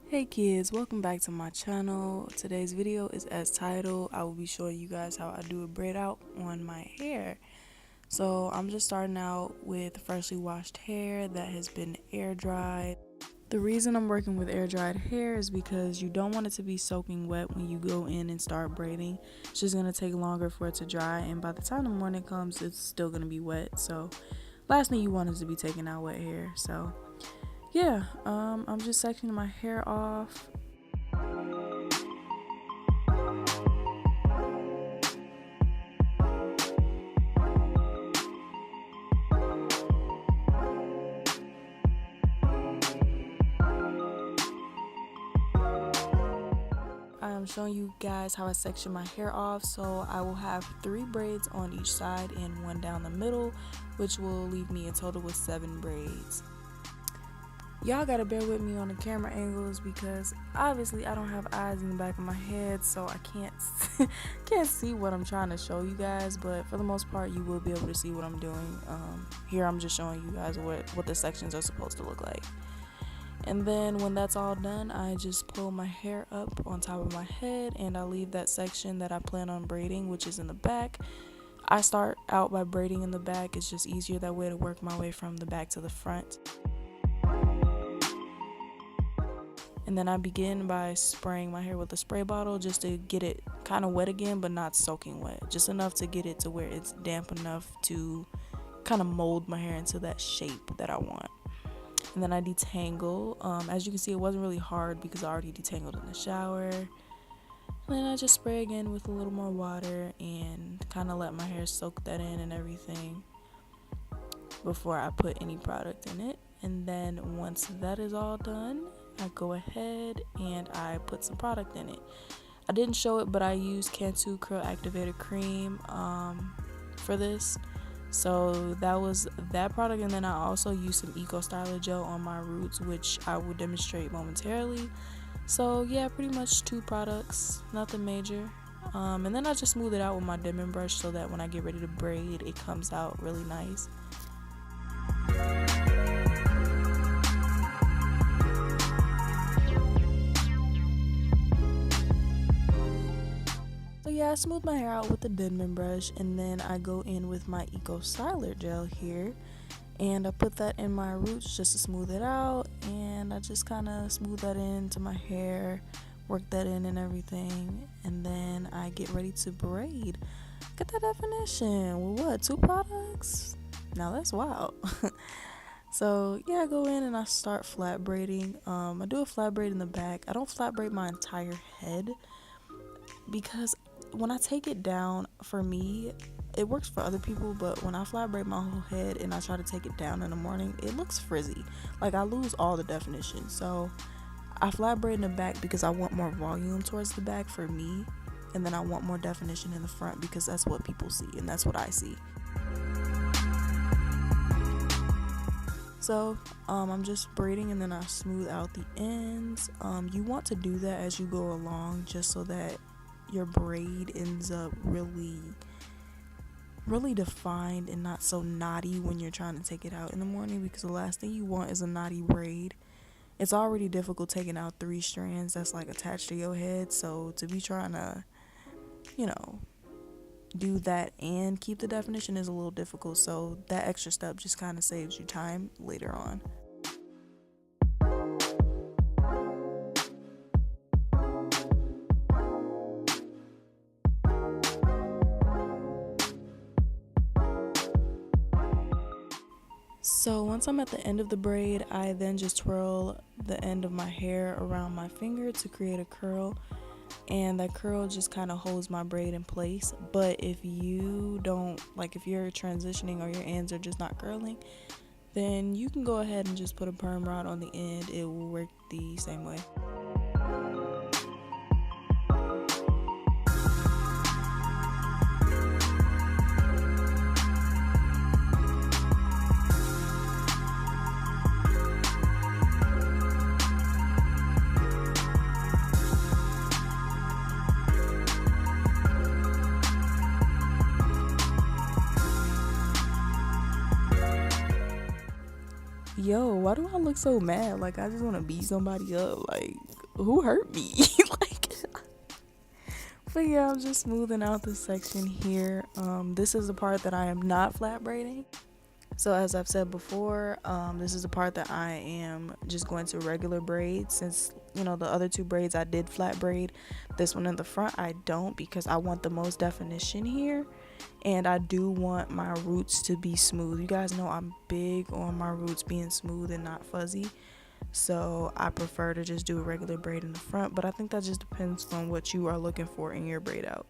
Hey kids, welcome back to my channel. Today's video is as titled. I will be showing you guys how I do a braid out on my hair. So I'm just starting out with freshly washed hair that has been air dried. The reason I'm working with air dried hair is because you don't want it to be soaking wet when you go in and start braiding. It's just going to take longer for it to dry, and by the time the morning comes it's still going to be wet. So last thing you want is to be taking out wet hair. So yeah, I'm just sectioning my hair off. I'm showing you guys how I section my hair off. So I will have 3 braids on each side and 1 down the middle, which will leave me a total with 7 braids. Y'all gotta bear with me on the camera angles because obviously I don't have eyes in the back of my head, so I can't see what I'm trying to show you guys, but for the most part you will be able to see what I'm doing. Here I'm just showing you guys what the sections are supposed to look like. And then when that's all done, I just pull my hair up on top of my head and I leave that section that I plan on braiding, which is in the back. I start out by braiding in the back. It's just easier that way to work my way from the back to the front. And then I begin by spraying my hair with a spray bottle just to get it kind of wet again, but not soaking wet. Just enough to get it to where it's damp enough to kind of mold my hair into that shape that I want. And then I detangle. As you can see, it wasn't really hard because I already detangled in the shower. And then I just spray again with a little more water and kind of let my hair soak that in and everything before I put any product in it. And then once that is all done, I go ahead and I put some product in it. I didn't show it, but I used Cantu Curl Activator Cream for this. So that was that product, and then I also used some Eco Styler Gel on my roots, which I will demonstrate momentarily. So yeah, pretty much 2 products, nothing major. And then I just smooth it out with my dimming brush so that when I get ready to braid, it comes out really nice. So yeah, I smooth my hair out with the dimming brush, and then I go in with my Eco Styler Gel here and I put that in my roots just to smooth it out, and I just kind of smooth that into my hair, work that in and everything, and then I get ready to braid. Get that definition. Well, what, 2 products? Now that's wild. So yeah, I go in and I start flat braiding. I do a flat braid in the back. I don't flat braid my entire head because when I take it down, for me, it works for other people, but when I flat braid my whole head and I try to take it down in the morning, it looks frizzy. Like I lose all the definition. So I flat braid in the back because I want more volume towards the back for me, and then I want more definition in the front because that's what people see and that's what I see. So I'm just braiding and then I smooth out the ends. You want to do that as you go along just so that your braid ends up really defined and not so knotty when you're trying to take it out in the morning, because the last thing you want is a knotty braid. It's already difficult taking out 3 strands that's like attached to your head, so to be trying to, do that and keep the definition is a little difficult. So that extra step just kind of saves you time later on. So once I'm at the end of the braid, I then just twirl the end of my hair around my finger to create a curl, and that curl just kind of holds my braid in place. But if you don't, like if you're transitioning or your ends are just not curling, then you can go ahead and just put a perm rod on the end. It will work the same way. yo, why do I look so mad? Like, I just want to beat somebody up. Like, who hurt me? Like, but yeah, I'm just smoothing out this section here. This is the part that I am not flat braiding. So as I've said before, this is the part that I am just going to regular braid, since the other two braids I did flat braid. This one in the front I don't, because I want the most definition here, and I do want my roots to be smooth. You guys know I'm big on my roots being smooth and not fuzzy, so I prefer to just do a regular braid in the front, but I think that just depends on what you are looking for in your braid out.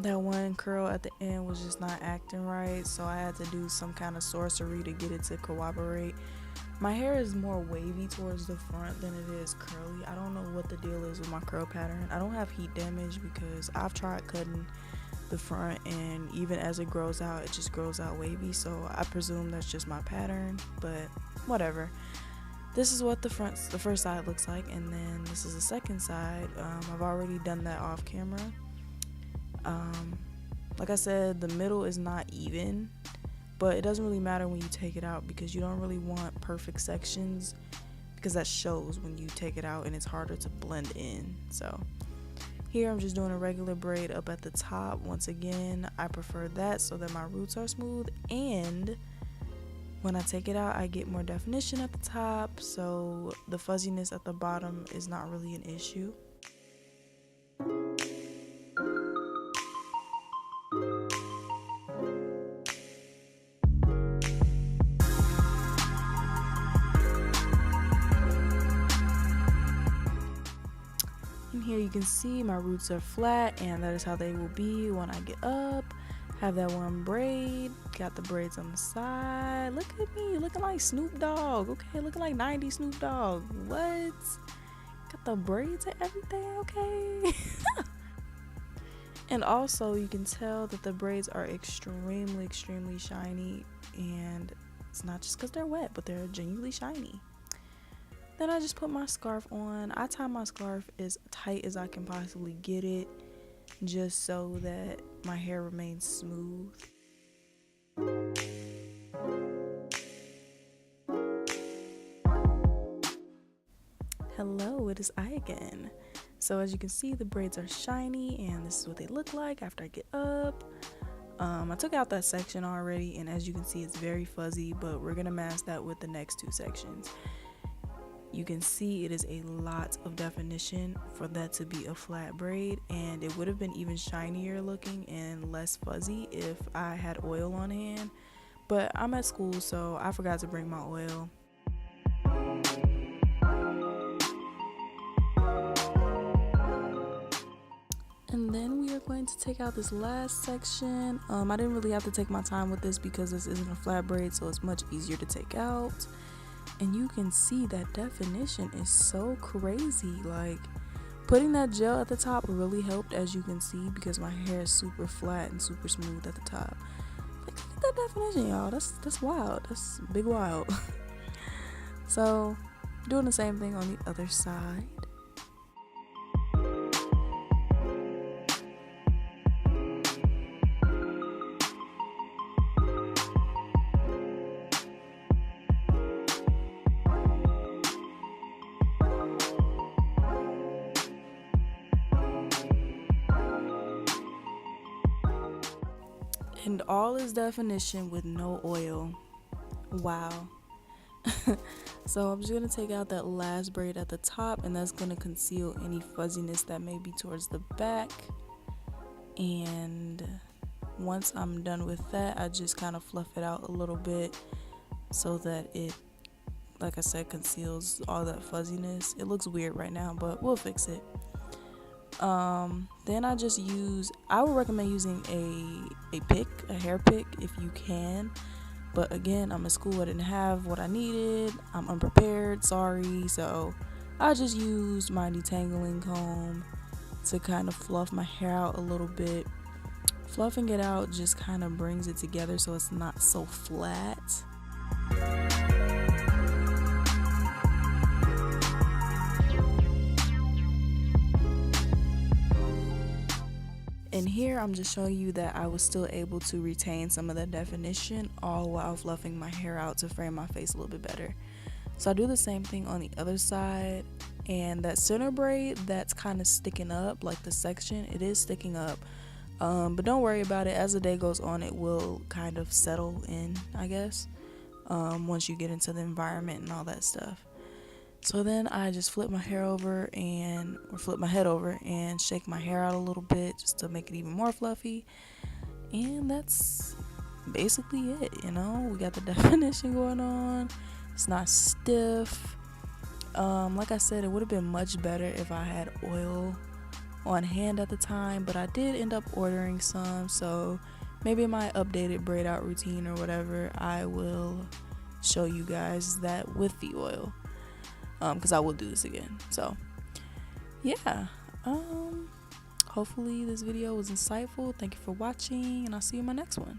That one curl at the end was just not acting right, so I had to do some kind of sorcery to get it to cooperate. My hair is more wavy towards the front than it is curly. I don't know what the deal is with my curl pattern. I don't have heat damage because I've tried cutting the front, and even as it grows out, it just grows out wavy, so I presume that's just my pattern, but whatever. This is what the first side looks like, and then this is the second side. I've already done that off camera. Like I said, the middle is not even, but it doesn't really matter when you take it out, because you don't really want perfect sections, because that shows when you take it out and it's harder to blend in. So here I'm just doing a regular braid up at the top. Once again, I prefer that so that my roots are smooth, and when I take it out I get more definition at the top, so the fuzziness at the bottom is not really an issue. Here you can see my roots are flat, and that is how they will be when I get up. Have that one braid, got the braids on the side. Look at me looking like Snoop Dogg, okay, looking like 90s Snoop Dogg. What? Got the braids and everything, okay. And also you can tell that the braids are extremely shiny, and it's not just because they're wet, but they're genuinely shiny. Then I just put my scarf on. I tie my scarf as tight as I can possibly get it, just so that my hair remains smooth. Hello, it is I again. So as you can see, the braids are shiny, and this is what they look like after I get up. I took out that section already, and as you can see, it's very fuzzy, but we're gonna mask that with the next two sections. You can see it is a lot of definition for that to be a flat braid, and it would have been even shinier looking and less fuzzy if I had oil on hand, but I'm at school, so I forgot to bring my oil. And then we are going to take out this last section. I didn't really have to take my time with this because this isn't a flat braid, so it's much easier to take out. And you can see that definition is so crazy. Like, putting that gel at the top really helped, as you can see, because my hair is super flat and super smooth at the top. Like, look at that definition, y'all. That's wild. That's big wild. So doing the same thing on the other side. And all is definition with no oil. Wow. So I'm just going to take out that last braid at the top, and that's going to conceal any fuzziness that may be towards the back. And once I'm done with that, I just kind of fluff it out a little bit so that it, like I said, conceals all that fuzziness. It looks weird right now, but we'll fix it. Then I would recommend using a hair pick if you can, but again, I'm at school, I didn't have what I needed, I'm unprepared, sorry, so I just used my detangling comb to kind of fluff my hair out a little bit. Fluffing it out just kind of brings it together so it's not so flat. And here I'm just showing you that I was still able to retain some of the definition all while fluffing my hair out to frame my face a little bit better. So I do the same thing on the other side, and that center braid that's kind of sticking up, like the section, it is sticking up. But don't worry about it. As the day goes on, it will kind of settle in, I guess, once you get into the environment and all that stuff. So then I just flip my head over and shake my hair out a little bit just to make it even more fluffy. And that's basically it, you know. We got the definition going on. It's not stiff. Like I said, it would have been much better if I had oil on hand at the time, but I did end up ordering some, so maybe in my updated braid out routine or whatever, I will show you guys that with the oil, because I will do this again. So yeah, hopefully this video was insightful. Thank you for watching, and I'll see you in my next one.